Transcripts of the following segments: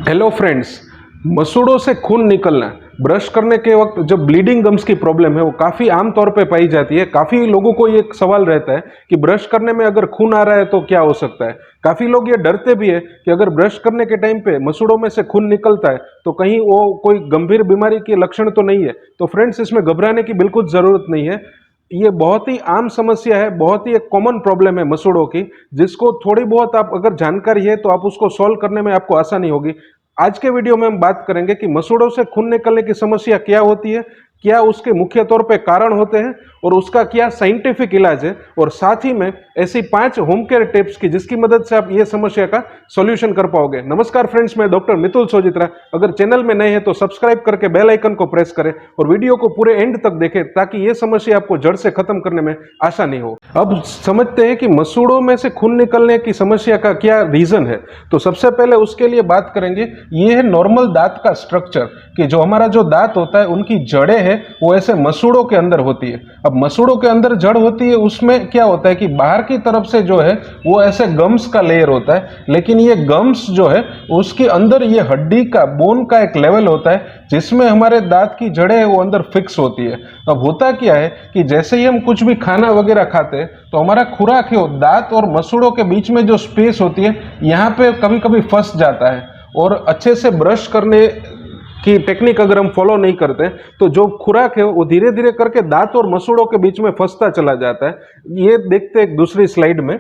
Hello friends, मसूड़ों से खून निकलना ब्रश करने के वक्त जब ब्लीडिंग गम्स की प्रॉब्लम है वो काफ़ी आम तौर पे पाई जाती है। काफ़ी लोगों को ये सवाल रहता है कि ब्रश करने में अगर खून आ रहा है तो क्या हो सकता है। काफ़ी लोग ये डरते भी है कि अगर ब्रश करने के टाइम पे मसूड़ों में से खून निकलता है तो कहीं वो कोई गंभीर बीमारी के लक्षण तो नहीं है। तो फ्रेंड्स, इसमें घबराने की बिल्कुल ज़रूरत नहीं है। ये बहुत ही आम समस्या है, बहुत ही एक कॉमन प्रॉब्लम है मसूड़ों की, जिसको थोड़ी बहुत आप अगर जानकारी है तो आप उसको सॉल्व करने में आपको आसानी होगी। आज के वीडियो में हम बात करेंगे कि मसूड़ों से खून निकलने की समस्या क्या होती है, क्या उसके मुख्य तौर पे कारण होते हैं और उसका क्या साइंटिफिक इलाज है, और साथ ही में ऐसी 5 होम केयर टिप्स की जिसकी मदद से आप ये समस्या का सॉल्यूशन कर पाओगे। नमस्कार फ्रेंड्स, मैं डॉक्टर मितुल सोजित्रा। अगर चैनल में नए हैं तो सब्सक्राइब करके बेल आइकन को प्रेस करें और वीडियो को पूरे एंड तक देखें ताकि ये समस्या आपको जड़ से खत्म करने में आसानी हो। अब समझते हैं कि मसूड़ों में से खून निकलने की समस्या का क्या रीजन है। तो सबसे पहले उसके लिए बात करेंगे, ये है नॉर्मल दांत का स्ट्रक्चर, कि जो हमारा जो दांत होता है उनकी जड़ें है वो ऐसे मसूड़ों के अंदर होती है। अब मसूड़ों के अंदर जड़ होती है, उसमें क्या होता है कि बाहर की तरफ से जो है वो ऐसे गम्स का लेयर होता है, लेकिन ये गम्स जो है उसके अंदर ये हड्डी का, बोन का एक लेवल होता है जिसमें हमारे दांत की जड़ें है वो अंदर फिक्स होती है। अब होता क्या है कि जैसे ही हम कुछ भी खाना वगैरह खाते हैं तो हमारा खुराक है वो दांत और मसूड़ों के बीच में जो स्पेस होती है यहाँ पे कभी कभी फंस जाता है, और अच्छे से ब्रश करने की टेक्निक अगर हम फॉलो नहीं करते तो जो खुराक है वो धीरे धीरे करके दांत और मसूड़ों के बीच में फंसता चला जाता है। ये देखते हैं एक दूसरी स्लाइड में।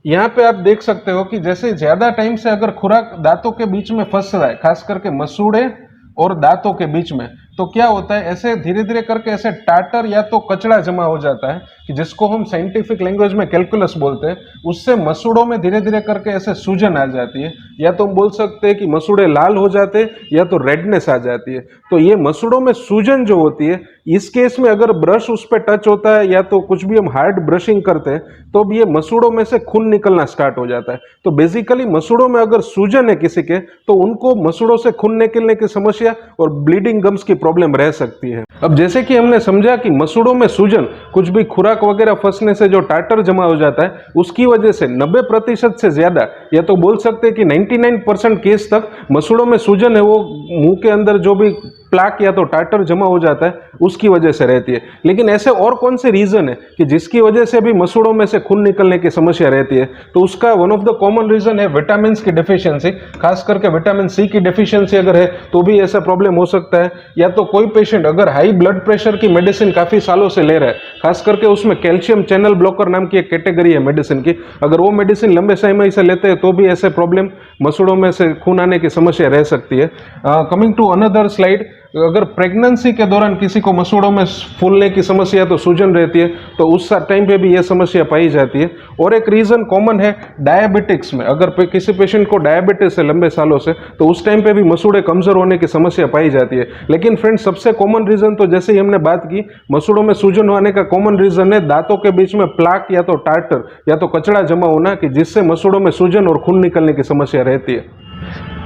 यहाँ पे आप देख सकते हो कि जैसे ज्यादा टाइम से अगर खुराक दांतों के बीच में फंस रहा है, खास करके मसूड़े और दांतों के बीच में, तो क्या होता है ऐसे धीरे धीरे करके ऐसे टाटर या तो कचड़ा जमा हो जाता है, कि जिसको हम साइंटिफिक लैंग्वेज में कैलकुलस बोलते हैं। उससे मसूड़ों में धीरे धीरे करके ऐसे सूजन आ जाती है, या तो हम बोल सकते हैं कि मसूड़े लाल हो जाते हैं या तो रेडनेस आ जाती है। तो ये मसूड़ों में सूजन जो होती है, इस केस में अगर ब्रश उस पर टच होता है या तो कुछ भी हम हार्ड ब्रशिंग करते हैं तो भी ये मसूड़ों में से खून निकलना स्टार्ट हो जाता है। तो बेसिकली मसूड़ों में अगर सूजन है किसी के तो उनको मसूड़ों से खून निकलने की समस्या और ब्लीडिंग गम्स की प्रॉब्लम रह सकती है। अब जैसे कि हमने समझा कि मसूड़ों में सूजन कुछ भी खुराक वगैरह फंसने से जो टाटर जमा हो जाता है उसकी वजह से 90% से ज्यादा, या तो बोल सकते हैं कि 99% केस तक मसूड़ों में सूजन है वो मुंह के अंदर जो भी प्लाक या तो टाटर जमा हो जाता है उसकी वजह से रहती है। लेकिन ऐसे और कौन से रीजन है कि जिसकी वजह से भी मसूड़ों में से खून निकलने की समस्या रहती है, तो उसका one of the common reason है विटामिन की डेफिशिएंसी। खास करके विटामिन सी की डेफिशिएंसी अगर है तो भी ऐसा प्रॉब्लम हो सकता है। या तो कोई पेशेंट अगर हाई ब्लड प्रेशर की मेडिसिन काफी सालों से ले रहा है, खास करके उसमें कैल्शियम चैनल ब्लॉकर नाम की एक कैटेगरी है मेडिसिन की, अगर वो मेडिसिन लंबे समय से लेते हैं तो भी ऐसे प्रॉब्लम मसूड़ों में से खून आने की समस्या रह सकती है। कमिंग टू अनदर स्लाइड, अगर प्रेगनेंसी के दौरान किसी को मसूड़ों में फूलने की समस्या तो सूजन रहती है तो उस टाइम पे भी यह समस्या पाई जाती है। और एक रीजन कॉमन है डायबिटिक्स में, अगर किसी पेशेंट को डायबिटीज है लंबे सालों से तो उस टाइम पे भी मसूड़े कमजोर होने की समस्या पाई जाती है। लेकिन फ्रेंड्स, सबसे कॉमन रीजन तो जैसे ही हमने बात की, मसूड़ों में सूजन होने का कॉमन रीजन है दांतों के बीच में प्लाक या तो टाटर या तो कचड़ा जमा होना, कि जिससे मसूड़ों में सूजन और खून निकलने की समस्या रहती है।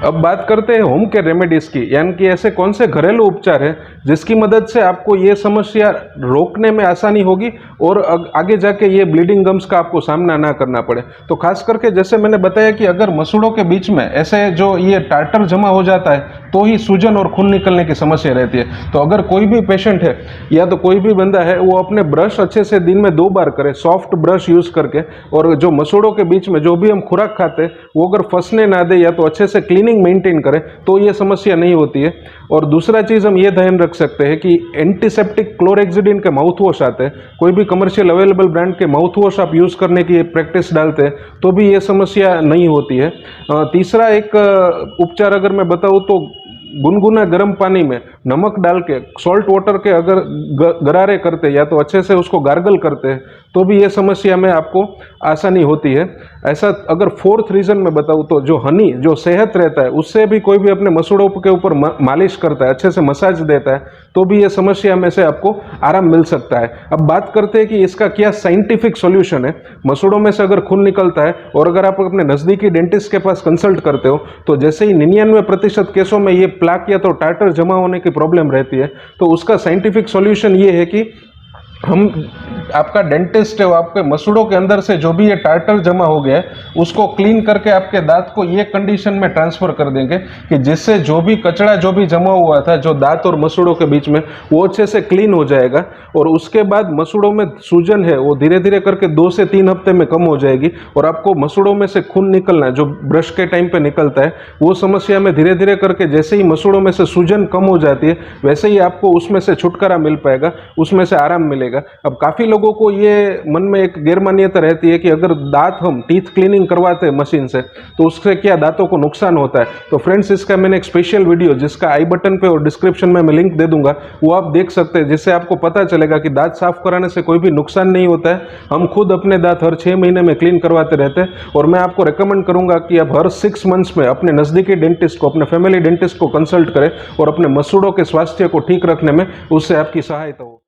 अब बात करते हैं होम केयर रेमेडीज की, यानी कि ऐसे कौन से घरेलू उपचार हैं जिसकी मदद से आपको ये समस्या रोकने में आसानी होगी और आगे जाके ये ब्लीडिंग गम्स का आपको सामना ना करना पड़े। तो खास करके जैसे मैंने बताया कि अगर मसूड़ों के बीच में ऐसे जो ये टाटर जमा हो जाता है तो ही सूजन और खून निकलने की समस्या रहती है। तो अगर कोई भी पेशेंट है या तो कोई भी बंदा है वो अपने ब्रश अच्छे से दिन में 2 बार करे, सॉफ्ट ब्रश यूज करके, और जो मसूड़ों के बीच में जो भी हम खुराक खाते हैं वो अगर फंसने ना दे या तो अच्छे से क्लीनिंग मेंटेन करें तो ये समस्या नहीं होती है। और दूसरा चीज हम ये ध्यान रख सकते हैं कि एंटीसेप्टिक क्लोरेक्सिडिन के माउथ वॉश आते हैं, कोई भी कमर्शियल अवेलेबल ब्रांड के माउथ वॉश आप यूज करने की प्रैक्टिस डालते हैं तो भी ये समस्या नहीं होती है। तीसरा एक उपचार अगर मैं बताऊं तो गुनगुना गर्म पानी में नमक डाल के सॉल्ट वाटर के अगर गरारे करते या तो अच्छे से उसको गार्गल करते हैं तो भी ये समस्या में आपको आसानी होती है। ऐसा अगर फोर्थ रीजन में बताऊं तो जो हनी, जो सेहत रहता है, उससे भी कोई भी अपने मसूड़ों के ऊपर मालिश करता है, अच्छे से मसाज देता है तो भी ये समस्या में से आपको आराम मिल सकता है। अब बात करते हैं कि इसका क्या साइंटिफिक सॉल्यूशन है। मसूड़ों में से अगर खून निकलता है और अगर आप अपने नजदीकी डेंटिस्ट के पास कंसल्ट करते हो तो जैसे ही 99% केसों में ये प्लाक या तो टाटर जमा होने की प्रॉब्लम रहती है, तो उसका साइंटिफिक सॉल्यूशन ये है कि हम आपका डेंटिस्ट है वो आपके मसूड़ों के अंदर से जो भी ये टार्टर जमा हो गया है उसको क्लीन करके आपके दांत को ये कंडीशन में ट्रांसफर कर देंगे कि जिससे जो भी कचरा जो भी जमा हुआ था जो दांत और मसूड़ों के बीच में वो अच्छे से क्लीन हो जाएगा। और उसके बाद मसूड़ों में सूजन है वो धीरे धीरे करके 2 से 3 हफ्ते में कम हो जाएगी और आपको मसूड़ों में से खून निकलना जो ब्रश के टाइम पे निकलता है वो समस्या में धीरे धीरे करके जैसे ही मसूड़ों में से सूजन कम हो जाती है वैसे ही आपको उसमें से छुटकारा मिल पाएगा, उसमें से आराम मिलेगा। अब काफी लोगों को ये मन में एक गैर मान्यता रहती है कि अगर दांत हम टीथ क्लीनिंग करवाते हैं मशीन से तो उससे क्या दांतों को नुकसान होता है। तो फ्रेंड्स इसका मैंने एक स्पेशल वीडियो जिसका आई बटन पे और डिस्क्रिप्शन में मैं लिंक दे दूंगा वो आप देख सकते हैं, जिससे आपको पता चलेगा कि दांत साफ कराने से कोई भी नुकसान नहीं होता है। हम खुद अपने दांत हर 6 महीने में क्लीन करवाते रहते हैं और मैं आपको रिकमेंड करूंगा कि आप हर 6 मंथ्स में अपने नजदीकी डेंटिस्ट को, अपने फैमिली डेंटिस्ट को कंसल्ट करें और अपने मसूड़ों के स्वास्थ्य को ठीक रखने में उससे आपकी सहायता हो।